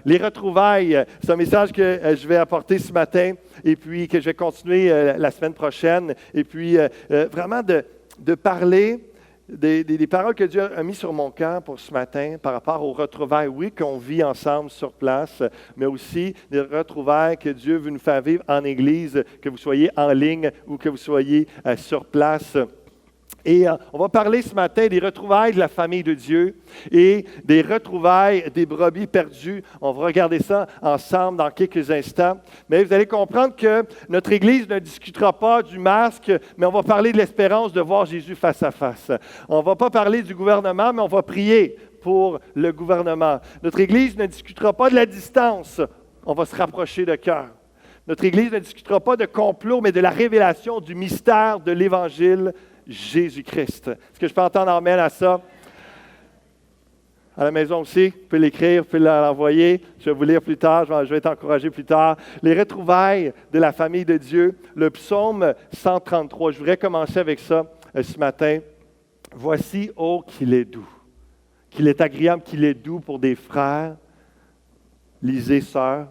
Les retrouvailles, c'est un message que je vais apporter ce matin et puis que je vais continuer la semaine prochaine. Et puis vraiment de parler des paroles que Dieu a mises sur mon cœur pour ce matin par rapport aux retrouvailles, oui, qu'on vit ensemble sur place, mais aussi des retrouvailles que Dieu veut nous faire vivre en Église, que vous soyez en ligne ou que vous soyez sur place. Et on va parler ce matin des retrouvailles de la famille de Dieu et des retrouvailles des brebis perdues. On va regarder ça ensemble dans quelques instants. Mais vous allez comprendre que notre Église ne discutera pas du masque, mais on va parler de l'espérance de voir Jésus face à face. On ne va pas parler du gouvernement, mais on va prier pour le gouvernement. Notre Église ne discutera pas de la distance. On va se rapprocher de cœur. Notre Église ne discutera pas de complot, mais de la révélation du mystère de l'Évangile Jésus-Christ. Est-ce que je peux entendre amen à ça? À la maison aussi, vous pouvez l'écrire, vous pouvez l'envoyer. Je vais vous lire plus tard, je vais t'encourager plus tard. Les retrouvailles de la famille de Dieu, le psaume 133. Je voudrais commencer avec ça ce matin. Voici, oh, qu'il est doux, qu'il est agréable, qu'il est doux pour des frères, lisez, sœurs,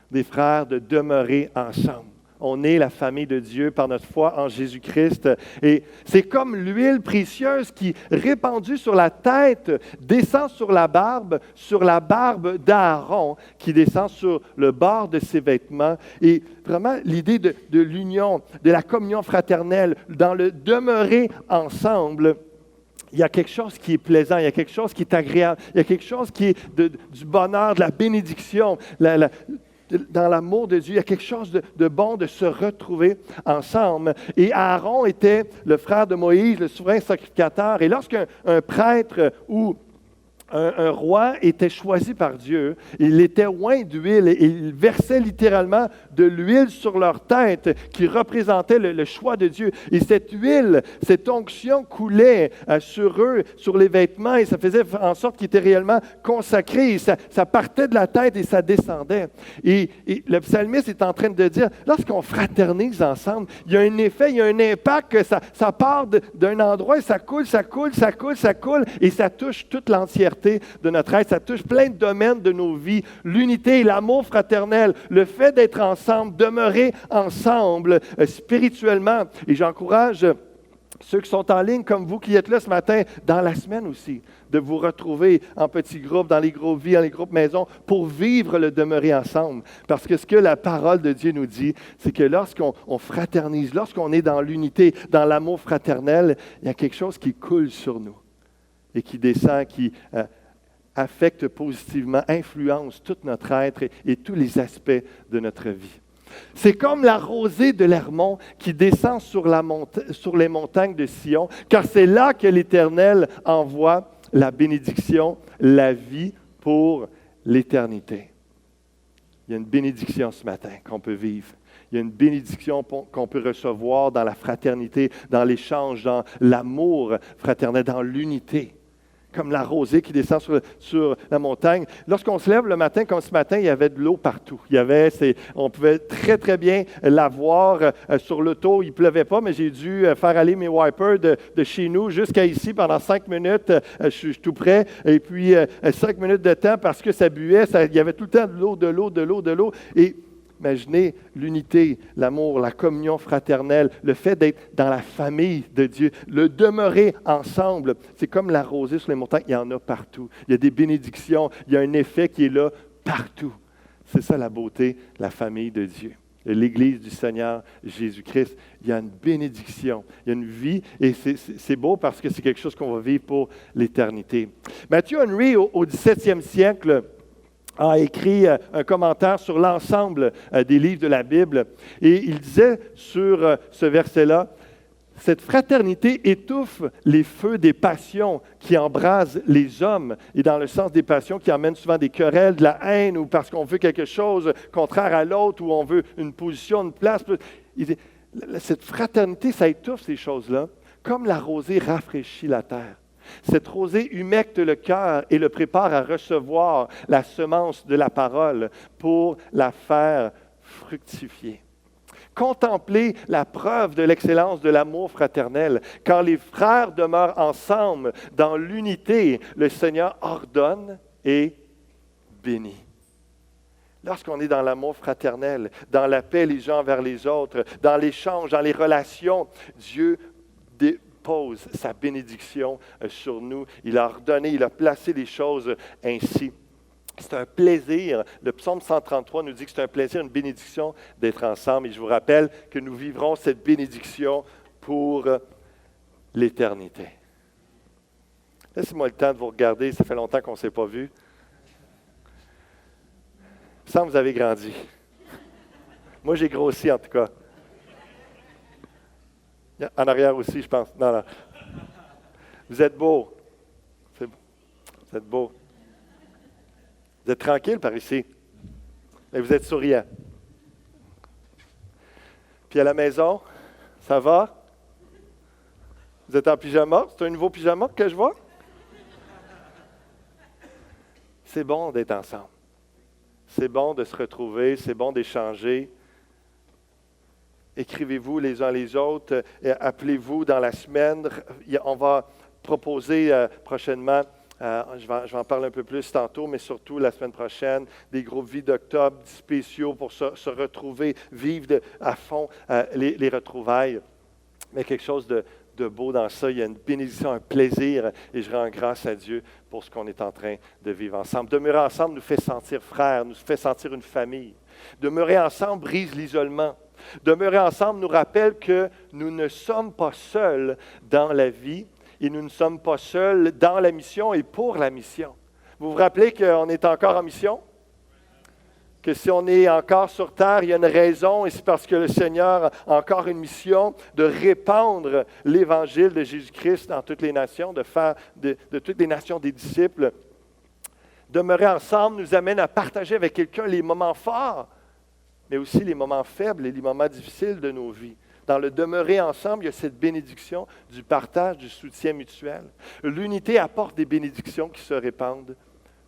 des frères de demeurer ensemble. On est la famille de Dieu par notre foi en Jésus-Christ. Et c'est comme l'huile précieuse qui, répandue sur la tête, descend sur la barbe d'Aaron, qui descend sur le bord de ses vêtements. Et vraiment, l'idée de l'union, de la communion fraternelle, dans le demeurer ensemble, il y a quelque chose qui est plaisant, il y a quelque chose qui est agréable, il y a quelque chose qui est du bonheur, de la bénédiction, dans l'amour de Dieu, il y a quelque chose de bon de se retrouver ensemble. Et Aaron était le frère de Moïse, le souverain sacrificateur. Et lorsqu'un prêtre ou un roi était choisi par Dieu, il était oint d'huile et il versait littéralement de l'huile sur leur tête qui représentait le choix de Dieu. Et cette huile, cette onction coulait sur eux, sur les vêtements, et ça faisait en sorte qu'ils étaient réellement consacrés. Et ça partait de la tête et ça descendait. Et le psalmiste est en train de dire, lorsqu'on fraternise ensemble, il y a un effet, il y a un impact que ça part d'un endroit et ça coule, et ça touche toute l'entièreté de notre être. Ça touche plein de domaines de nos vies. L'unité, l'amour fraternel, le fait d'être ensemble, demeurer ensemble spirituellement. Et j'encourage ceux qui sont en ligne comme vous qui êtes là ce matin, dans la semaine aussi, de vous retrouver en petits groupes, dans les groupes vies, dans les groupes maisons, pour vivre le demeurer ensemble. Parce que ce que la parole de Dieu nous dit, c'est que lorsqu'on fraternise, lorsqu'on est dans l'unité, dans l'amour fraternel, il y a quelque chose qui coule sur nous et qui descend, qui affecte positivement, influence tout notre être et tous les aspects de notre vie. C'est comme la rosée de l'Hermon qui descend sur les montagnes de Sion, car c'est là que l'Éternel envoie la bénédiction, la vie pour l'éternité. Il y a une bénédiction ce matin qu'on peut vivre. Il y a une bénédiction qu'on peut recevoir dans la fraternité, dans l'échange, dans l'amour fraternel, dans l'unité. Comme la rosée qui descend sur la montagne. Lorsqu'on se lève le matin, comme ce matin, il y avait de l'eau partout. On pouvait très, très bien la voir sur l'auto. Il ne pleuvait pas, mais j'ai dû faire aller mes wipers de chez nous jusqu'à ici pendant 5 minutes. Je suis tout près. Et puis, 5 minutes de temps parce que ça buait. Il y avait tout le temps de l'eau. Et imaginez l'unité, l'amour, la communion fraternelle, le fait d'être dans la famille de Dieu, le demeurer ensemble. C'est comme la rosée sur les montagnes, il y en a partout. Il y a des bénédictions, il y a un effet qui est là partout. C'est ça la beauté, la famille de Dieu. Et l'Église du Seigneur Jésus-Christ, il y a une bénédiction, il y a une vie, et c'est beau parce que c'est quelque chose qu'on va vivre pour l'éternité. Matthew Henry, au 17e siècle, a écrit un commentaire sur l'ensemble des livres de la Bible. Et il disait sur ce verset-là, « Cette fraternité étouffe les feux des passions qui embrasent les hommes. » Et dans le sens des passions qui emmènent souvent des querelles, de la haine, ou parce qu'on veut quelque chose contraire à l'autre, ou on veut une position, une place. Il dit, cette fraternité, ça étouffe ces choses-là, comme la rosée rafraîchit la terre. Cette rosée humecte le cœur et le prépare à recevoir la semence de la parole pour la faire fructifier. Contemplez la preuve de l'excellence de l'amour fraternel. Quand les frères demeurent ensemble dans l'unité, le Seigneur ordonne et bénit. Lorsqu'on est dans l'amour fraternel, dans la paix les uns envers les autres, dans l'échange, dans les relations, Dieu dépose sa bénédiction sur nous. Il a ordonné, il a placé les choses ainsi. C'est un plaisir. Le psaume 133 nous dit que c'est un plaisir, une bénédiction d'être ensemble. Et je vous rappelle que nous vivrons cette bénédiction pour l'éternité. Laissez-moi le temps de vous regarder. Ça fait longtemps qu'on ne s'est pas vu. Il me semble que vous avez grandi. Moi, j'ai grossi en tout cas. En arrière aussi, je pense. Non, non. Vous êtes beaux. Vous êtes beaux. Vous êtes tranquille par ici. Mais vous êtes souriant. Puis à la maison, ça va? Vous êtes en pyjama? C'est un nouveau pyjama que je vois? C'est bon d'être ensemble. C'est bon de se retrouver, c'est bon d'échanger. Écrivez-vous les uns les autres, appelez-vous dans la semaine. On va proposer prochainement, je vais en parler un peu plus tantôt, mais surtout la semaine prochaine, des groupes Vie d'octobre spéciaux pour se retrouver, vivre à fond les retrouvailles. Mais quelque chose de beau dans ça, il y a une bénédiction, un plaisir, et je rends grâce à Dieu pour ce qu'on est en train de vivre ensemble. Demeurer ensemble nous fait sentir frères, nous fait sentir une famille. Demeurer ensemble brise l'isolement. Demeurer ensemble nous rappelle que nous ne sommes pas seuls dans la vie et nous ne sommes pas seuls dans la mission et pour la mission. Vous vous rappelez qu'on est encore en mission? Que si on est encore sur terre, il y a une raison, et c'est parce que le Seigneur a encore une mission de répandre l'Évangile de Jésus-Christ dans toutes les nations, de faire de toutes les nations des disciples. Demeurer ensemble nous amène à partager avec quelqu'un les moments forts, mais aussi les moments faibles et les moments difficiles de nos vies. Dans le demeurer ensemble, il y a cette bénédiction du partage, du soutien mutuel. L'unité apporte des bénédictions qui se répandent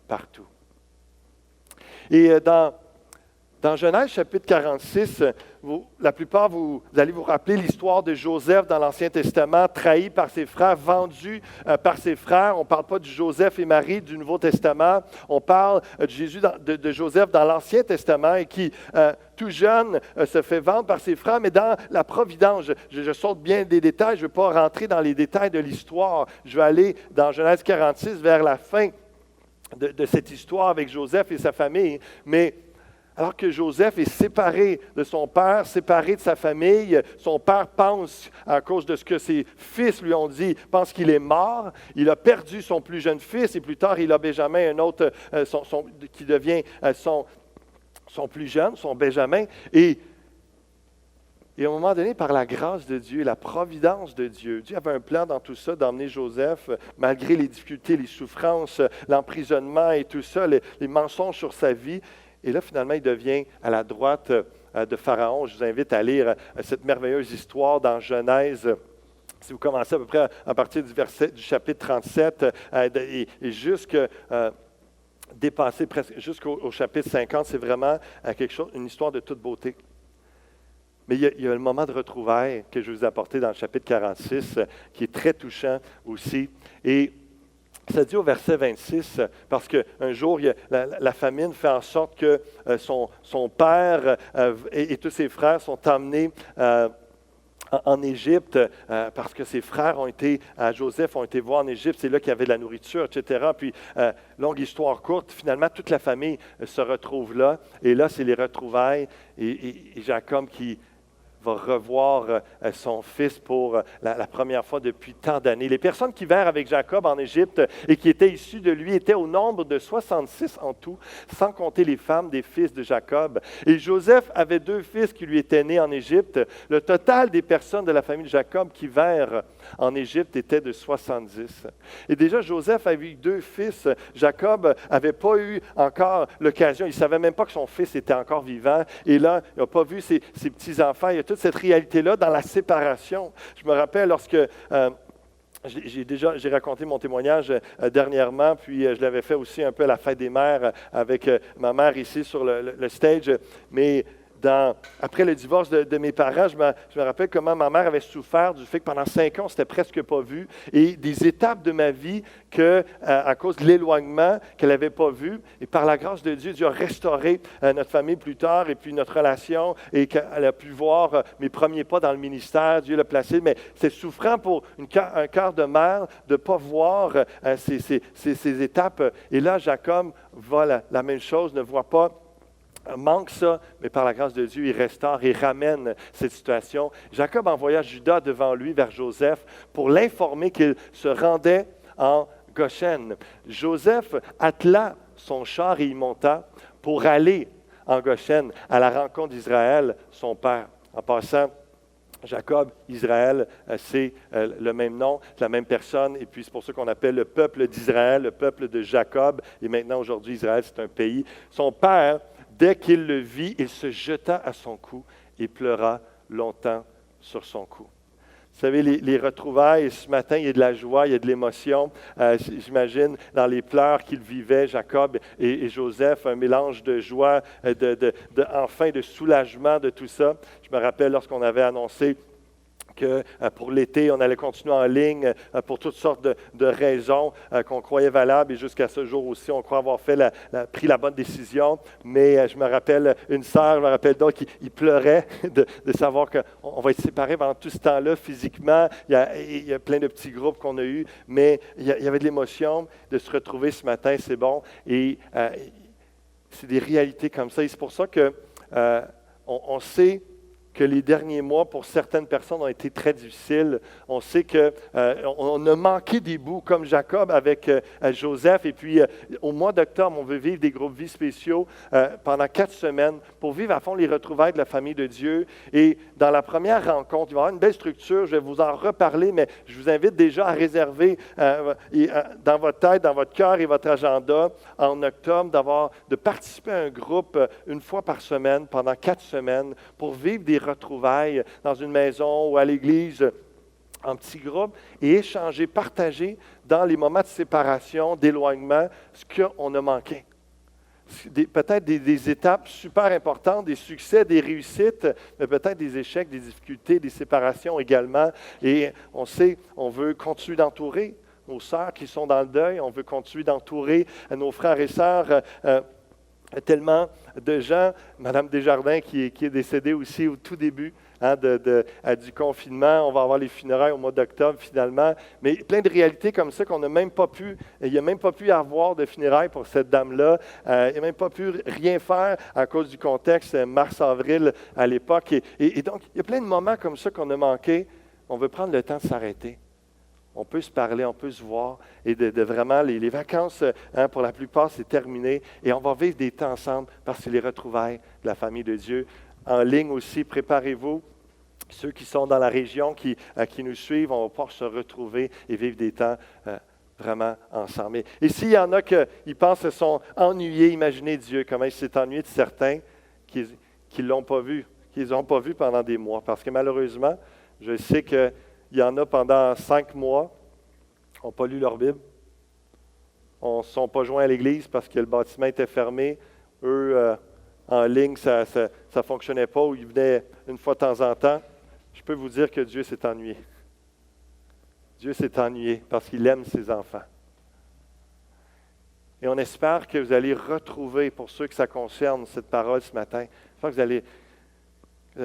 partout. Et dans Genèse chapitre 46, la plupart, vous allez vous rappeler l'histoire de Joseph dans l'Ancien Testament, trahi par ses frères, vendu par ses frères. On ne parle pas de Joseph et Marie du Nouveau Testament. On parle de Jésus, de Joseph dans l'Ancien Testament et qui, tout jeune, se fait vendre par ses frères. Mais dans la providence, je saute bien des détails, je ne vais pas rentrer dans les détails de l'histoire. Je vais aller dans Genèse 46 vers la fin de cette histoire avec Joseph et sa famille. Mais alors que Joseph est séparé de son père, séparé de sa famille, son père pense, à cause de ce que ses fils lui ont dit, pense qu'il est mort. Il a perdu son plus jeune fils et plus tard, il a Benjamin, un autre qui devient son plus jeune, son Benjamin. Et à un moment donné, par la grâce de Dieu, la providence de Dieu, Dieu avait un plan dans tout ça d'emmener Joseph, malgré les difficultés, les souffrances, l'emprisonnement et tout ça, les mensonges sur sa vie. Et là, finalement, il devient à la droite de Pharaon. Je vous invite à lire cette merveilleuse histoire dans Genèse. Si vous commencez à peu près à partir du chapitre 37 et dépasser presque jusqu'au chapitre 50, c'est vraiment une histoire de toute beauté. Mais il y a le moment de retrouvailles que je vous ai apporté dans le chapitre 46 qui est très touchant aussi. Et ça dit au verset 26, parce qu'un jour, la famine fait en sorte que son père et tous ses frères sont emmenés en Égypte parce que ses frères Joseph ont été voir en Égypte, c'est là qu'il y avait de la nourriture, etc. Puis, longue histoire courte, finalement, toute la famille se retrouve là. Et là, c'est les retrouvailles et Jacob qui va revoir son fils pour la première fois depuis tant d'années. Les personnes qui vinrent avec Jacob en Égypte et qui étaient issues de lui étaient au nombre de 66 en tout, sans compter les femmes des fils de Jacob. Et Joseph avait 2 fils qui lui étaient nés en Égypte. Le total des personnes de la famille de Jacob qui vinrent en Égypte était de 70. Et déjà, Joseph avait eu 2 fils. Jacob n'avait pas eu encore l'occasion. Il ne savait même pas que son fils était encore vivant. Et là, il n'a pas vu ses petits-enfants. Il y a toute cette réalité-là dans la séparation. Je me rappelle lorsque j'ai raconté mon témoignage dernièrement, puis je l'avais fait aussi un peu à la fête des mères avec ma mère ici sur le stage. Mais après le divorce de mes parents, je me rappelle comment ma mère avait souffert du fait que pendant 5 ans, on ne s'était presque pas vu. Et des étapes de ma vie à cause de l'éloignement, qu'elle n'avait pas vues. Et par la grâce de Dieu, Dieu a restauré notre famille plus tard et puis notre relation. Et qu'elle a pu voir mes premiers pas dans le ministère. Dieu l'a placé. Mais c'est souffrant pour un cœur de mère de ne pas voir ces étapes. Et là, Jacob voit la même chose, ne voit pas, manque ça, mais par la grâce de Dieu, il restaure et ramène cette situation. Jacob envoya Judas devant lui vers Joseph pour l'informer qu'il se rendait en Goshen. Joseph attela son char et y monta pour aller en Goshen à la rencontre d'Israël, son père. En passant, Jacob, Israël, c'est le même nom, la même personne, et puis c'est pour ça qu'on appelle le peuple d'Israël, le peuple de Jacob, et maintenant aujourd'hui Israël c'est un pays. Son père, dès qu'il le vit, il se jeta à son cou et pleura longtemps sur son cou. Vous savez, les retrouvailles, ce matin, il y a de la joie, il y a de l'émotion. J'imagine dans les pleurs qu'ils vivaient, Jacob et Joseph, un mélange de joie, enfin de soulagement de tout ça. Je me rappelle lorsqu'on avait annoncé que pour l'été, on allait continuer en ligne pour toutes sortes de raisons qu'on croyait valables. Et jusqu'à ce jour aussi, on croit avoir pris la bonne décision. Mais je me rappelle une sœur, je me rappelle d'autres qui pleuraient de savoir qu'on va être séparés pendant tout ce temps-là physiquement. Il y a plein de petits groupes qu'on a eus, mais il y avait de l'émotion de se retrouver ce matin, c'est bon. Et c'est des réalités comme ça. Et c'est pour ça qu'on sait que les derniers mois, pour certaines personnes, ont été très difficiles. On sait qu'on a manqué des bouts, comme Jacob avec Joseph. Et puis, au mois d'octobre, on veut vivre des groupes vie spéciaux pendant 4 semaines pour vivre à fond les retrouvailles de la famille de Dieu. Et dans la première rencontre, il va y avoir une belle structure. Je vais vous en reparler, mais je vous invite déjà à réserver dans votre tête, dans votre cœur et votre agenda en octobre, de participer à un groupe une fois par semaine, pendant 4 semaines, pour vivre des retrouvailles dans une maison ou à l'église en petits groupes et échanger, partager dans les moments de séparation, d'éloignement, ce qu'on a manqué. Peut-être des étapes super importantes, des succès, des réussites, mais peut-être des échecs, des difficultés, des séparations également. Et on sait, on veut continuer d'entourer nos sœurs qui sont dans le deuil, on veut continuer d'entourer nos frères et sœurs. Tellement de gens, Mme Desjardins qui est décédée aussi au tout début du confinement, on va avoir les funérailles au mois d'octobre finalement, mais plein de réalités comme ça qu'on n'a même pas pu, il n'y a même pas pu avoir de funérailles pour cette dame-là, il n'a même pas pu rien faire à cause du contexte mars-avril à l'époque, et donc il y a plein de moments comme ça qu'on a manqué, on veut prendre le temps de s'arrêter. On peut se parler, on peut se voir, et de vraiment, les vacances, pour la plupart, c'est terminé, et on va vivre des temps ensemble, parce que c'est les retrouvailles de la famille de Dieu. En ligne aussi, préparez-vous. Ceux qui sont dans la région, qui nous suivent, on va pouvoir se retrouver et vivre des temps vraiment ensemble. Et s'il y en a qui pensent se sont ennuyés, imaginez Dieu, comment il s'est ennuyé de certains qui ne l'ont pas vu, qui ne les ont pas vus pendant des mois, parce que malheureusement, je sais que il y en a pendant 5 mois, n'ont pas lu leur Bible, ne sont pas joints à l'Église parce que le bâtiment était fermé. Eux, en ligne, ça ne fonctionnait pas, ou ils venaient une fois de temps en temps. Je peux vous dire que Dieu s'est ennuyé. Dieu s'est ennuyé parce qu'il aime ses enfants. Et on espère que vous allez retrouver, pour ceux que ça concerne, cette parole ce matin, j'espère que vous allez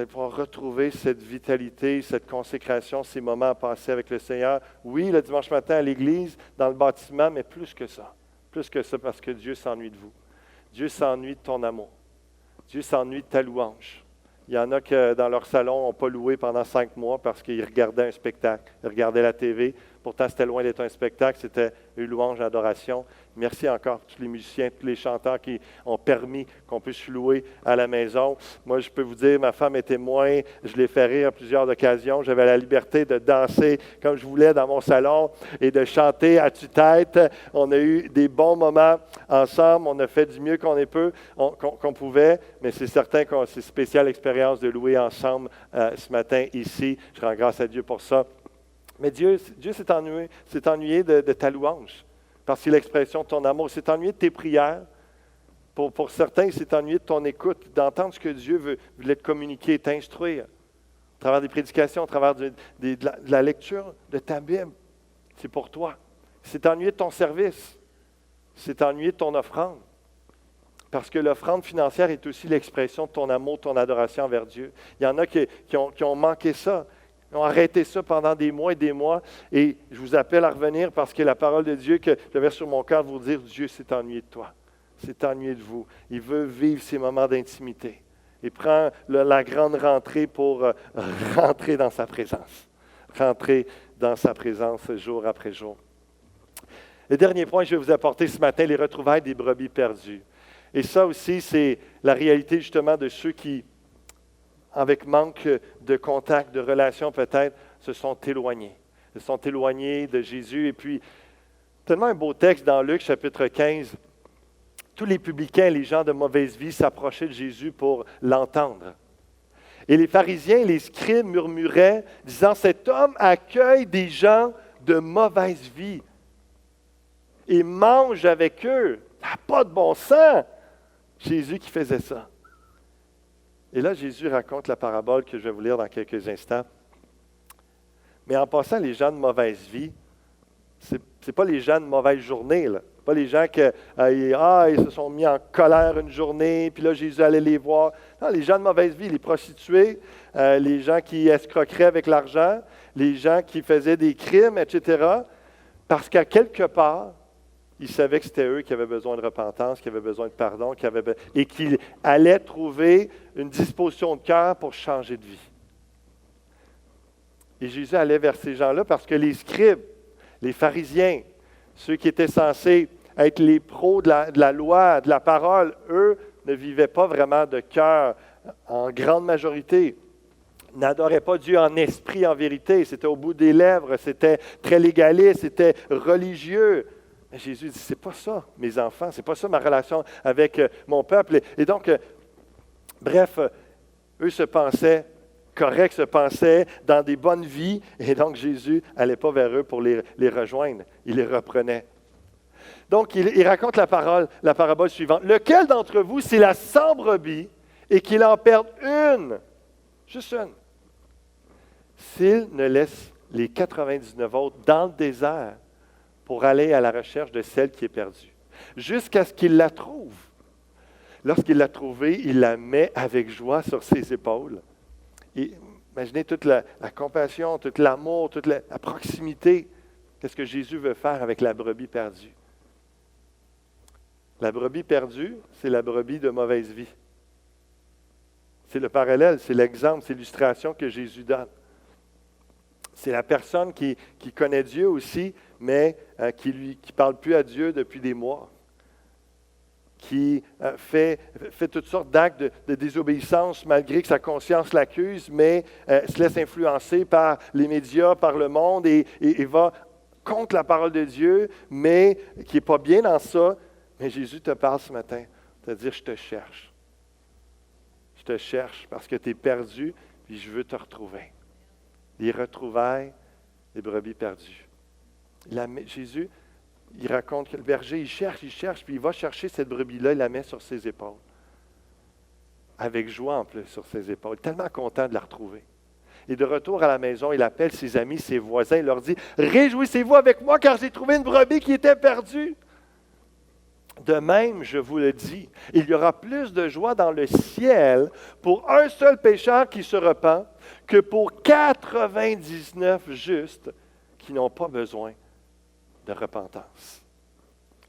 pouvoir retrouver cette vitalité, cette consécration, ces moments à passer avec le Seigneur. Oui, le dimanche matin à l'église, dans le bâtiment, mais plus que ça. Plus que ça, parce que Dieu s'ennuie de vous. Dieu s'ennuie de ton amour. Dieu s'ennuie de ta louange. Il y en a qui, dans leur salon, n'ont pas loué pendant 5 mois parce qu'ils regardaient un spectacle, ils regardaient la TV. Pourtant, c'était loin d'être un spectacle, c'était une louange, une adoration. Merci encore à tous les musiciens, tous les chanteurs qui ont permis qu'on puisse louer à la maison. Moi, je peux vous dire, ma femme est témoin, je l'ai fait rire à plusieurs occasions. J'avais la liberté de danser comme je voulais dans mon salon et de chanter à tue-tête. On a eu des bons moments ensemble, on a fait du mieux qu'on pouvait, mais c'est certain que c'est une spéciale expérience de louer ensemble ce matin ici. Je rends grâce à Dieu pour ça. Mais Dieu s'est ennuyé de ta louange, parce que c'est l'expression de ton amour. Il s'est ennuyé de tes prières, Pour certains, il s'est ennuyé de ton écoute, d'entendre ce que Dieu voulait te communiquer, t'instruire, à travers des prédications, à travers de la lecture de ta Bible. C'est pour toi. Il s'est ennuyé de ton service. Il s'est ennuyé de ton offrande. Parce que l'offrande financière est aussi l'expression de ton amour, de ton adoration envers Dieu. Il y en a qui ont manqué ça, qui ont arrêté ça pendant des mois et des mois. Et je vous appelle à revenir parce que la parole de Dieu que j'avais sur mon cœur, vous dire, Dieu s'est ennuyé de toi. S'est ennuyé de vous. Il veut vivre ces moments d'intimité. Il prend la grande rentrée pour rentrer dans sa présence. Rentrer dans sa présence jour après jour. Le dernier point que je vais vous apporter ce matin, les retrouvailles des brebis perdues. Et ça aussi, c'est la réalité justement de ceux qui, avec manque de contact, de relation peut-être, se sont éloignés. Se sont éloignés de Jésus. Et puis, tellement un beau texte dans Luc chapitre 15. Tous les publicains, les gens de mauvaise vie s'approchaient de Jésus pour l'entendre. Et les pharisiens et les scribes murmuraient, disant, « Cet homme accueille des gens de mauvaise vie et mange avec eux. » Ça n'a pas de bon sens! Jésus qui faisait ça. Et là, Jésus raconte la parabole que je vais vous lire dans quelques instants. Mais en passant, les gens de mauvaise vie, ce n'est pas les gens de mauvaise journée, là. Pas les gens qui ils se sont mis en colère une journée, puis là, Jésus allait les voir. Non, les gens de mauvaise vie, les prostituées, les gens qui escroqueraient avec l'argent, les gens qui faisaient des crimes, etc. Parce qu'à quelque part, ils savaient que c'était eux qui avaient besoin de repentance, qui avaient besoin de pardon, et qu'ils allaient trouver une disposition de cœur pour changer de vie. Et Jésus allait vers ces gens-là parce que les scribes, les pharisiens, ceux qui étaient censés être les pros de la loi, de la parole, eux ne vivaient pas vraiment de cœur en grande majorité. N'adoraient pas Dieu en esprit, en vérité. C'était au bout des lèvres, c'était très légaliste, c'était religieux. Mais Jésus dit, c'est pas ça, mes enfants, c'est pas ça ma relation avec mon peuple. Et donc, bref, eux se pensaient corrects, se pensaient dans des bonnes vies, et donc Jésus n'allait pas vers eux pour les rejoindre, il les reprenait. Donc, il raconte la parabole suivante. Lequel d'entre vous, c'est la 100 brebis, et qu'il en perde une, juste une, s'il ne laisse les 99 autres dans le désert, pour aller à la recherche de celle qui est perdue, jusqu'à ce qu'il la trouve. Lorsqu'il l'a trouvée, il la met avec joie sur ses épaules. Et imaginez toute la compassion, tout l'amour, toute la proximité. Qu'est-ce que Jésus veut faire avec la brebis perdue? La brebis perdue, c'est la brebis de mauvaise vie. C'est le parallèle, c'est l'exemple, c'est l'illustration que Jésus donne. C'est la personne qui connaît Dieu aussi, mais qui ne parle plus à Dieu depuis des mois, qui fait toutes sortes d'actes de désobéissance malgré que sa conscience l'accuse, mais se laisse influencer par les médias, par le monde et va contre la parole de Dieu, mais qui n'est pas bien dans ça. Mais Jésus te parle ce matin, te dire, je te cherche. Je te cherche parce que tu es perdu, puis je veux te retrouver. Les retrouvailles des brebis perdues. Jésus, il raconte que le berger, il cherche, puis il va chercher cette brebis-là, il la met sur ses épaules. Avec joie en plus sur ses épaules, tellement content de la retrouver. Et de retour à la maison, il appelle ses amis, ses voisins, il leur dit, « Réjouissez-vous avec moi car j'ai trouvé une brebis qui était perdue. » De même, je vous le dis, il y aura plus de joie dans le ciel pour un seul pécheur qui se repent que pour 99 justes qui n'ont pas besoin de repentance.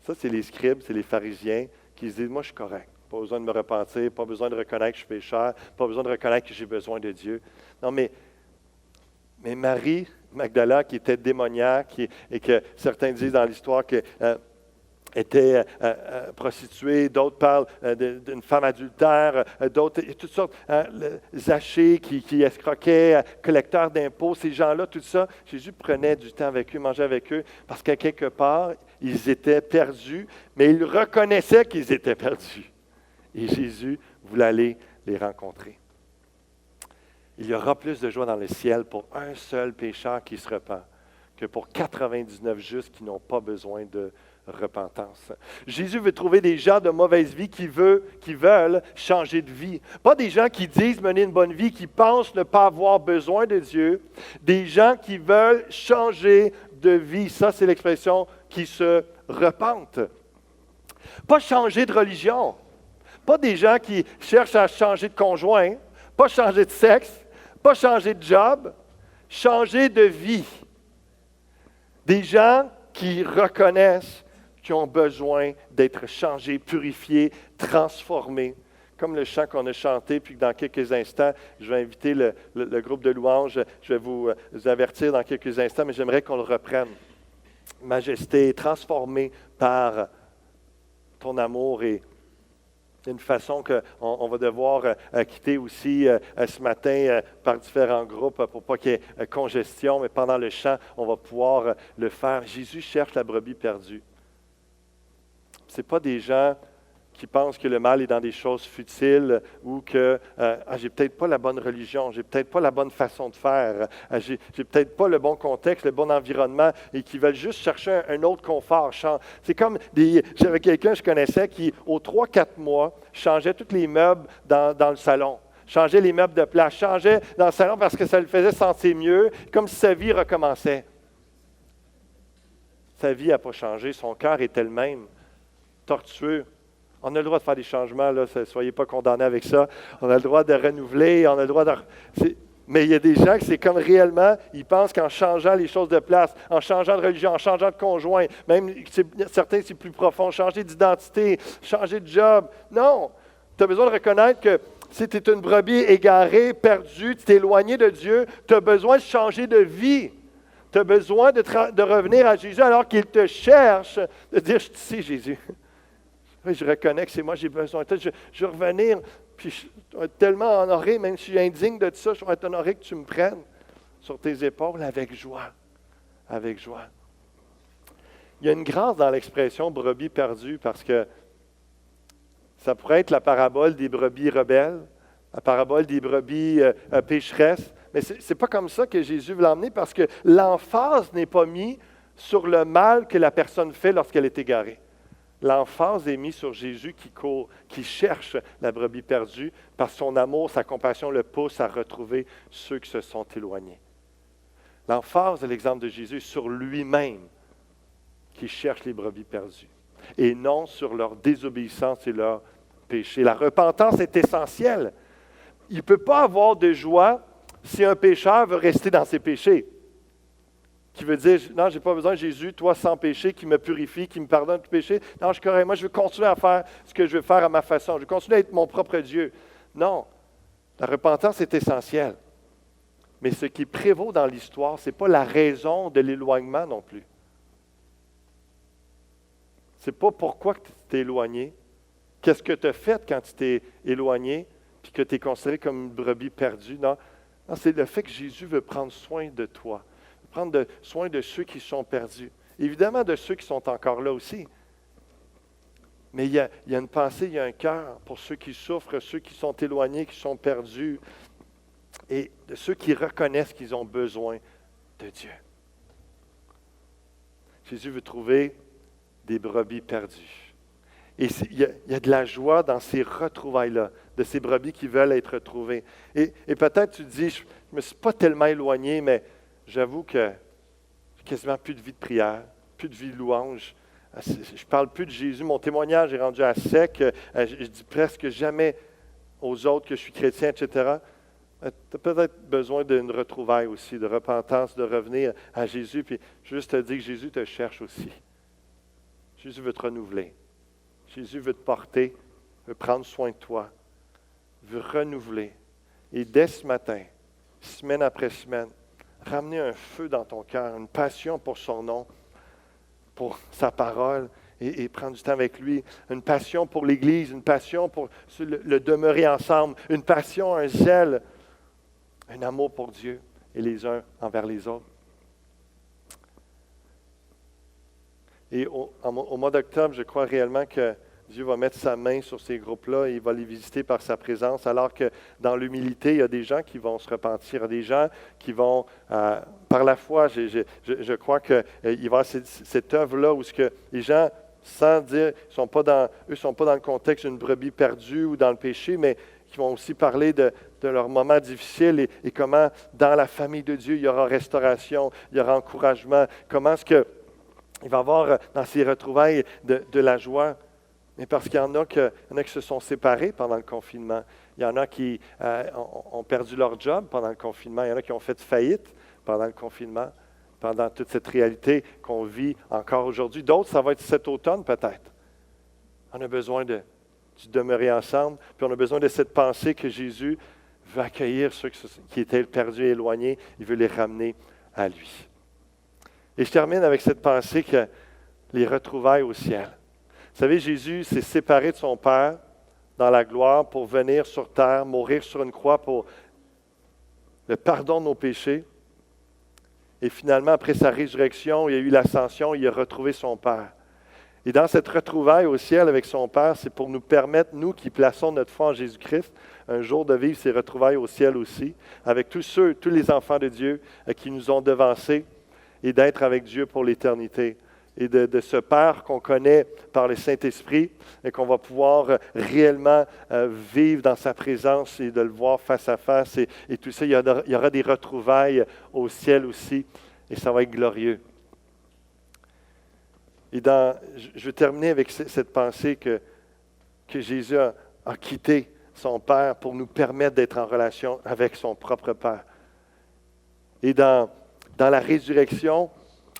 Ça, c'est les scribes, c'est les pharisiens qui se disent, moi, je suis correct. Pas besoin de me repentir, pas besoin de reconnaître que je suis pécheur, pas besoin de reconnaître que j'ai besoin de Dieu. Non, mais Marie Magdala, qui était démoniaque, et que certains disent dans l'histoire que était prostituée, d'autres parlent d'une femme adultère, d'autres, toutes sortes, Zachée qui escroquait, collecteur d'impôts, ces gens-là, tout ça, Jésus prenait du temps avec eux, mangeait avec eux, parce qu'à quelque part, ils étaient perdus, mais ils reconnaissaient qu'ils étaient perdus. Et Jésus voulait aller les rencontrer. Il y aura plus de joie dans le ciel pour un seul pécheur qui se repent que pour 99 justes qui n'ont pas besoin de repentance. Jésus veut trouver des gens de mauvaise vie qui veulent changer de vie. Pas des gens qui disent mener une bonne vie, qui pensent ne pas avoir besoin de Dieu. Des gens qui veulent changer de vie. Ça, c'est l'expression qui se repentent. Pas changer de religion. Pas des gens qui cherchent à changer de conjoint. Pas changer de sexe. Pas changer de job. Changer de vie. Des gens qui reconnaissent qui ont besoin d'être changés, purifiés, transformés. Comme le chant qu'on a chanté, puis dans quelques instants, je vais inviter le groupe de louanges, je vais vous avertir dans quelques instants, mais j'aimerais qu'on le reprenne. Majesté, transformée par ton amour et une façon qu'on va devoir quitter aussi ce matin par différents groupes pour pas qu'il y ait congestion, mais pendant le chant, on va pouvoir le faire. Jésus cherche la brebis perdue. Ce n'est pas des gens qui pensent que le mal est dans des choses futiles ou que j'ai peut-être pas la bonne religion, j'ai peut-être pas la bonne façon de faire, j'ai peut-être pas le bon contexte, le bon environnement et qui veulent juste chercher un autre confort. C'est comme j'avais quelqu'un que je connaissais qui, aux 3-4 mois, changeait tous les meubles dans le salon. Changeait les meubles de place, changeait dans le salon parce que ça le faisait sentir mieux, comme si sa vie recommençait. Sa vie n'a pas changé, son cœur était le même. Tortueux. On a le droit de faire des changements, là, soyez pas condamnés avec ça. On a le droit de renouveler, on a le droit de... Mais il y a des gens que c'est comme réellement, ils pensent qu'en changeant les choses de place, en changeant de religion, en changeant de conjoint, même certains c'est plus profond, changer d'identité, changer de job. Non! Tu as besoin de reconnaître que si tu es une brebis égarée, perdue, tu t'es éloigné de Dieu, tu as besoin de changer de vie. Tu as besoin de revenir à Jésus alors qu'il te cherche, de dire, je sais Jésus. Oui, je reconnais que c'est moi, j'ai besoin. Je vais revenir, puis je vais être tellement honoré, même si je suis indigne de ça, je vais être honoré que tu me prennes sur tes épaules avec joie. Avec joie. Il y a une grâce dans l'expression brebis perdue parce que ça pourrait être la parabole des brebis rebelles, la parabole des brebis pécheresses, mais ce n'est pas comme ça que Jésus veut l'emmener parce que l'emphase n'est pas mise sur le mal que la personne fait lorsqu'elle est égarée. L'emphase est mise sur Jésus qui court, qui cherche la brebis perdue, par son amour, sa compassion le pousse à retrouver ceux qui se sont éloignés. L'emphase de l'exemple de Jésus est sur lui-même qui cherche les brebis perdues, et non sur leur désobéissance et leur péché. La repentance est essentielle. Il ne peut pas avoir de joie si un pécheur veut rester dans ses péchés. Qui veut dire, non, je n'ai pas besoin de Jésus, toi sans péché, qui me purifie, qui me pardonne tout péché. Non, je suis correct. Moi, je veux continuer à faire ce que je veux faire à ma façon. Je veux continuer à être mon propre Dieu. Non, la repentance est essentielle. Mais ce qui prévaut dans l'histoire, ce n'est pas la raison de l'éloignement non plus. Ce n'est pas pourquoi tu t'es éloigné. Qu'est-ce que tu as fait quand tu t'es éloigné, puis que tu es considéré comme une brebis perdue. Non, c'est le fait que Jésus veut prendre soin de toi. Prendre soin de ceux qui sont perdus. Évidemment, de ceux qui sont encore là aussi. Mais il y a une pensée, il y a un cœur pour ceux qui souffrent, ceux qui sont éloignés, qui sont perdus, et de ceux qui reconnaissent qu'ils ont besoin de Dieu. Jésus veut trouver des brebis perdues. Et il y a de la joie dans ces retrouvailles-là, de ces brebis qui veulent être retrouvées. Et peut-être tu te dis, je ne me suis pas tellement éloigné, mais j'avoue que j'ai quasiment plus de vie de prière, plus de vie de louange. Je ne parle plus de Jésus. Mon témoignage est rendu à sec. Je dis presque jamais aux autres que je suis chrétien, etc. Tu as peut-être besoin d'une retrouvaille aussi, de repentance, de revenir à Jésus. Puis juste te dire que Jésus te cherche aussi. Jésus veut te renouveler. Jésus veut te porter, veut prendre soin de toi, veut renouveler. Et dès ce matin, semaine après semaine, ramener un feu dans ton cœur, une passion pour son nom, pour sa parole, et prendre du temps avec lui, une passion pour l'Église, une passion pour le demeurer ensemble, une passion, un zèle, un amour pour Dieu et les uns envers les autres. Et au mois d'octobre, je crois réellement que Dieu va mettre sa main sur ces groupes-là et il va les visiter par sa présence, alors que dans l'humilité, il y a des gens qui vont se repentir, il y a des gens qui vont, par la foi, je crois qu'il va y avoir cette œuvre-là où ce que les gens, sans dire, eux ne sont pas dans le contexte d'une brebis perdue ou dans le péché, mais qui vont aussi parler de leurs moments difficiles et comment dans la famille de Dieu, il y aura restauration, il y aura encouragement, comment est-ce qu'il va y avoir dans ces retrouvailles de la joie. Mais parce qu'il y en a qui se sont séparés pendant le confinement. Il y en a qui ont perdu leur job pendant le confinement. Il y en a qui ont fait faillite pendant le confinement, pendant toute cette réalité qu'on vit encore aujourd'hui. D'autres, ça va être cet automne peut-être. On a besoin de demeurer ensemble, puis on a besoin de cette pensée que Jésus veut accueillir ceux qui étaient perdus et éloignés. Il veut les ramener à lui. Et je termine avec cette pensée que les retrouvailles au ciel. Vous savez, Jésus s'est séparé de son Père dans la gloire pour venir sur terre, mourir sur une croix pour le pardon de nos péchés. Et finalement, après sa résurrection, il y a eu l'ascension, il a retrouvé son Père. Et dans cette retrouvaille au ciel avec son Père, c'est pour nous permettre, nous qui plaçons notre foi en Jésus-Christ, un jour de vivre ces retrouvailles au ciel aussi, avec tous les enfants de Dieu qui nous ont devancés, et d'être avec Dieu pour l'éternité. Et de ce Père qu'on connaît par le Saint-Esprit et qu'on va pouvoir réellement vivre dans sa présence et de le voir face à face. Et tout ça, il y aura des retrouvailles au ciel aussi et ça va être glorieux. Et je vais terminer avec cette pensée que Jésus a quitté son Père pour nous permettre d'être en relation avec son propre Père. Et dans la résurrection,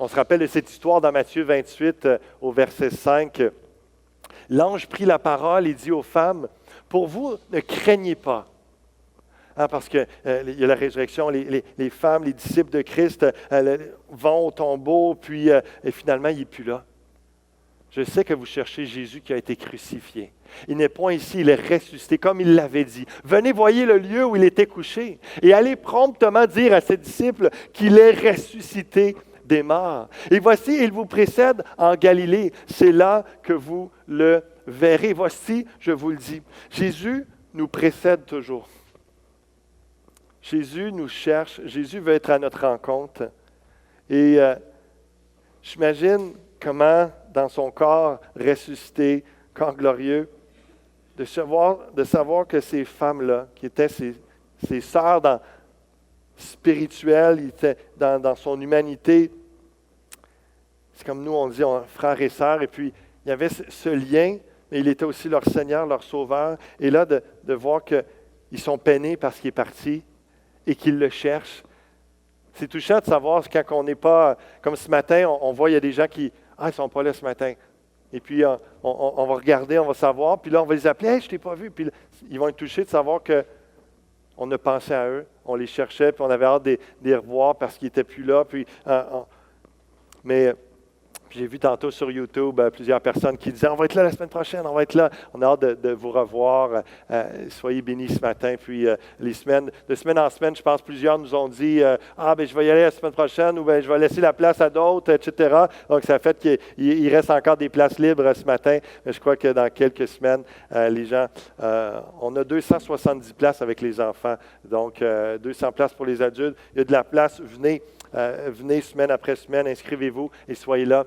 on se rappelle de cette histoire dans Matthieu 28, au verset 5. L'ange prit la parole et dit aux femmes, « Pour vous, ne craignez pas. » Parce qu'il y a la résurrection, les femmes, les disciples de Christ vont au tombeau, puis et finalement, il n'est plus là. Je sais que vous cherchez Jésus qui a été crucifié. Il n'est point ici, il est ressuscité, comme il l'avait dit. Venez, voyez le lieu où il était couché, et allez promptement dire à ses disciples qu'il est ressuscité des morts. Et voici, il vous précède en Galilée. C'est là que vous le verrez. Voici, je vous le dis, Jésus nous précède toujours. Jésus nous cherche. Jésus veut être à notre rencontre. Et j'imagine comment, dans son corps ressuscité, corps glorieux, de savoir que ces femmes-là, qui étaient ses sœurs spirituelles, il était dans son humanité. C'est comme nous, on dit frères et sœurs, et puis il y avait ce lien, mais il était aussi leur Seigneur, leur Sauveur. Et là, de voir qu'ils sont peinés parce qu'il est parti et qu'ils le cherchent. C'est touchant de savoir quand on n'est pas, comme ce matin, on voit il y a des gens qui, ils ne sont pas là ce matin. Et puis, on va regarder, on va savoir, puis là, on va les appeler, « Hey, je ne t'ai pas vu. » Puis ils vont être touchés de savoir qu'on a pensé à eux, on les cherchait, puis on avait hâte de les revoir parce qu'ils n'étaient plus là. Mais j'ai vu tantôt sur YouTube plusieurs personnes qui disaient « On va être là la semaine prochaine, on va être là. » On a hâte de vous revoir. Soyez bénis ce matin. Puis de semaine en semaine, je pense plusieurs nous ont dit « je vais y aller la semaine prochaine » ou « je vais laisser la place à d'autres, etc. » Donc, ça fait qu'il reste encore des places libres ce matin. Mais je crois que dans quelques semaines, les gens, on a 270 places avec les enfants. Donc, 200 places pour les adultes. Il y a de la place. Venez semaine après semaine, inscrivez-vous et soyez là.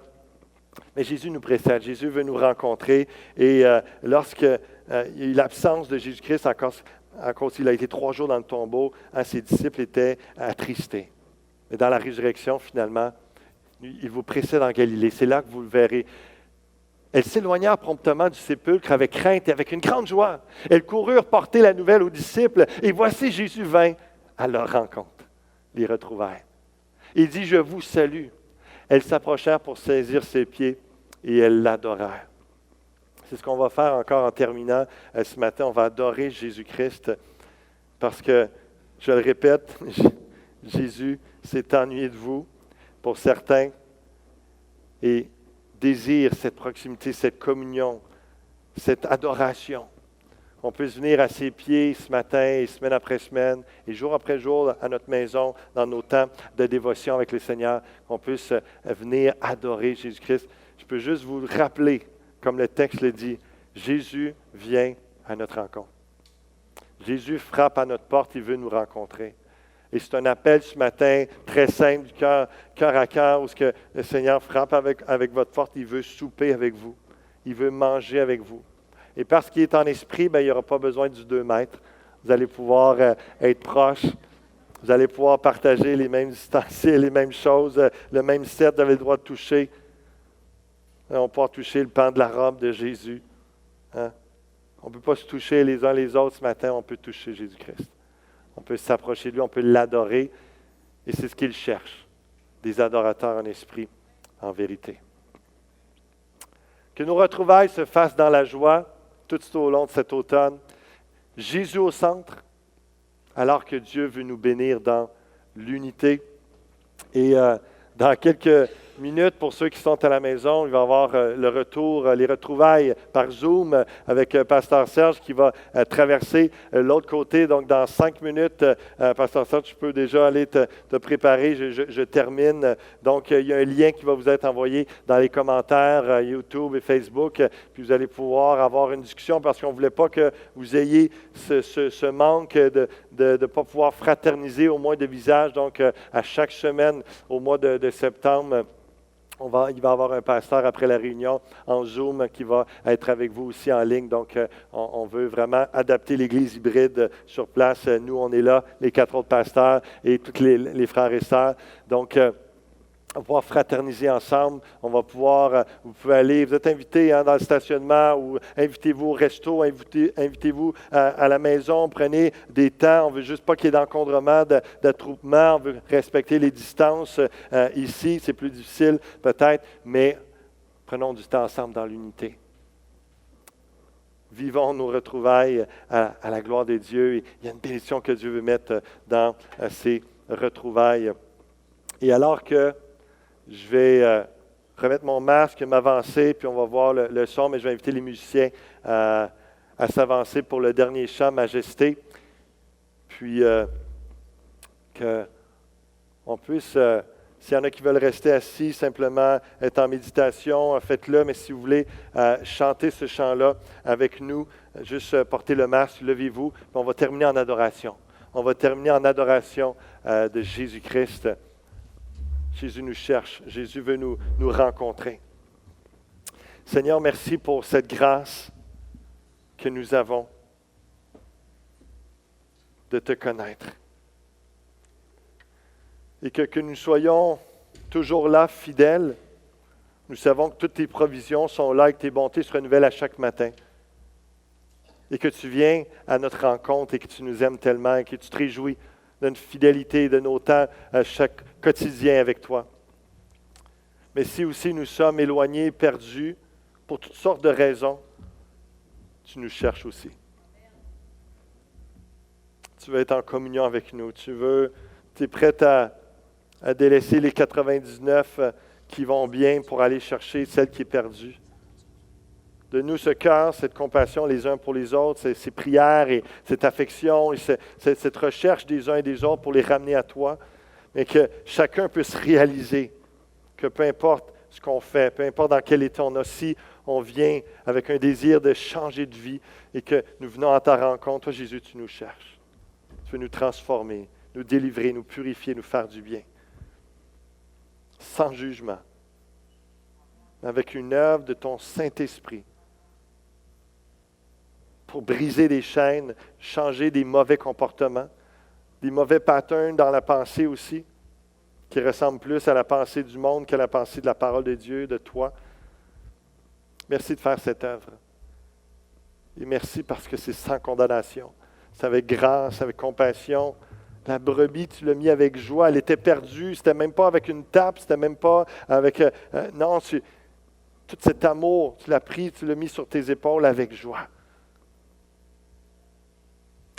Mais Jésus nous précède, Jésus veut nous rencontrer. Et lorsque il y a eu l'absence de Jésus-Christ, à cause qu'il a été 3 jours dans le tombeau, ses disciples étaient attristés. Mais dans la résurrection, finalement, il vous précède en Galilée. C'est là que vous le verrez. Elles s'éloignèrent promptement du sépulcre avec crainte et avec une grande joie. Elles coururent porter la nouvelle aux disciples. Et voici, Jésus vint à leur rencontre, les retrouvailles. Il dit, « Je vous salue. » Elles s'approchèrent pour saisir ses pieds et elles l'adorèrent. C'est ce qu'on va faire encore en terminant ce matin. On va adorer Jésus-Christ parce que, je le répète, Jésus s'est ennuyé de vous pour certains et désire cette proximité, cette communion, cette adoration. On puisse venir à ses pieds ce matin et semaine après semaine et jour après jour à notre maison, dans nos temps de dévotion avec le Seigneur, qu'on puisse venir adorer Jésus-Christ. Je peux juste vous rappeler, comme le texte le dit, Jésus vient à notre rencontre. Jésus frappe à notre porte, il veut nous rencontrer. Et c'est un appel ce matin très simple, du cœur à cœur, où ce que le Seigneur frappe avec votre porte, il veut souper avec vous. Il veut manger avec vous. Et parce qu'il est en esprit, il n'y aura pas besoin du 2 mètres. Vous allez pouvoir être proches. Vous allez pouvoir partager les mêmes ustensiles, les mêmes choses, le même set, vous avez le droit de toucher. On va pouvoir toucher le pan de la robe de Jésus. Hein? On ne peut pas se toucher les uns les autres ce matin, on peut toucher Jésus-Christ. On peut s'approcher de lui, on peut l'adorer. Et c'est ce qu'il cherche, des adorateurs en esprit, en vérité. Que nos retrouvailles se fassent dans la joie, tout au long de cet automne. Jésus au centre, alors que Dieu veut nous bénir dans l'unité. Et dans quelques minutes, pour ceux qui sont à la maison, il va y avoir le retour, les retrouvailles par Zoom avec Pasteur Serge qui va traverser l'autre côté. Donc, dans 5 minutes, Pasteur Serge, tu peux déjà aller te préparer. Je termine. Donc, il y a un lien qui va vous être envoyé dans les commentaires YouTube et Facebook. Puis, vous allez pouvoir avoir une discussion parce qu'on ne voulait pas que vous ayez ce manque de ne pas pouvoir fraterniser au moins de visage. Donc, à chaque semaine, au mois de septembre, il va y avoir un pasteur après la réunion en Zoom qui va être avec vous aussi en ligne. Donc, on veut vraiment adapter l'Église hybride sur place. Nous, on est là, les 4 autres pasteurs et tous les frères et sœurs. Donc, on va pouvoir fraterniser ensemble. On va pouvoir, vous pouvez aller, vous êtes invités dans le stationnement ou invitez-vous au resto, invitez-vous à la maison, prenez des temps. On ne veut juste pas qu'il y ait d'encombrement, d'attroupement. On veut respecter les distances ici. C'est plus difficile peut-être, mais prenons du temps ensemble dans l'unité. Vivons nos retrouvailles à la gloire de Dieu. Il y a une bénédiction que Dieu veut mettre dans ces retrouvailles. Et alors que je vais remettre mon masque, m'avancer, puis on va voir le son, mais je vais inviter les musiciens à s'avancer pour le dernier chant, Majesté. Puis qu'on puisse, s'il y en a qui veulent rester assis, simplement être en méditation, faites-le, mais si vous voulez chanter ce chant-là avec nous, juste portez le masque, levez-vous, puis on va terminer en adoration. On va terminer en adoration de Jésus-Christ. Jésus nous cherche. Jésus veut nous rencontrer. Seigneur, merci pour cette grâce que nous avons de te connaître. Et que nous soyons toujours là, fidèles. Nous savons que toutes tes provisions sont là et que tes bontés se renouvellent à chaque matin. Et que tu viens à notre rencontre et que tu nous aimes tellement et que tu te réjouis de notre fidélité, de nos temps à chaque quotidien avec toi. Mais si aussi nous sommes éloignés, perdus, pour toutes sortes de raisons, tu nous cherches aussi. Tu veux être en communion avec nous. Tu es prêt à délaisser les 99 qui vont bien pour aller chercher celle qui est perdue. Donne-nous ce cœur, cette compassion les uns pour les autres, ces prières et cette affection et cette recherche des uns et des autres pour les ramener à toi, mais que chacun puisse réaliser que peu importe ce qu'on fait, peu importe dans quel état on a, si on vient avec un désir de changer de vie et que nous venons à ta rencontre, toi Jésus, tu nous cherches. Tu veux nous transformer, nous délivrer, nous purifier, nous faire du bien. Sans jugement, avec une œuvre de ton Saint-Esprit, pour briser des chaînes, changer des mauvais comportements, des mauvais patterns dans la pensée aussi, qui ressemblent plus à la pensée du monde qu'à la pensée de la parole de Dieu, de toi. Merci de faire cette œuvre. Et merci parce que c'est sans condamnation. C'est avec grâce, avec compassion. La brebis, tu l'as mis avec joie. Elle était perdue. C'était même pas avec une tape. C'était même pas avec... non, tout cet amour, tu l'as pris, tu l'as mis sur tes épaules avec joie.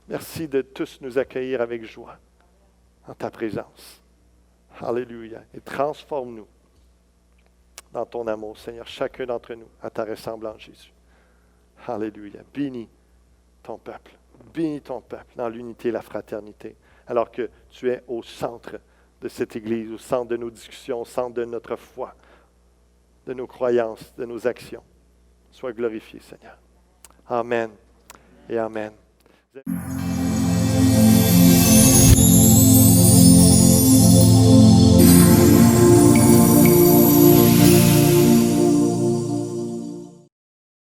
Merci de tous nous accueillir avec joie en ta présence. Alléluia. Et transforme-nous dans ton amour, Seigneur, chacun d'entre nous, à ta ressemblance, Jésus. Alléluia. Bénis ton peuple. Bénis ton peuple dans l'unité et la fraternité, alors que tu es au centre de cette Église, au centre de nos discussions, au centre de notre foi, de nos croyances, de nos actions. Sois glorifié, Seigneur. Amen et Amen.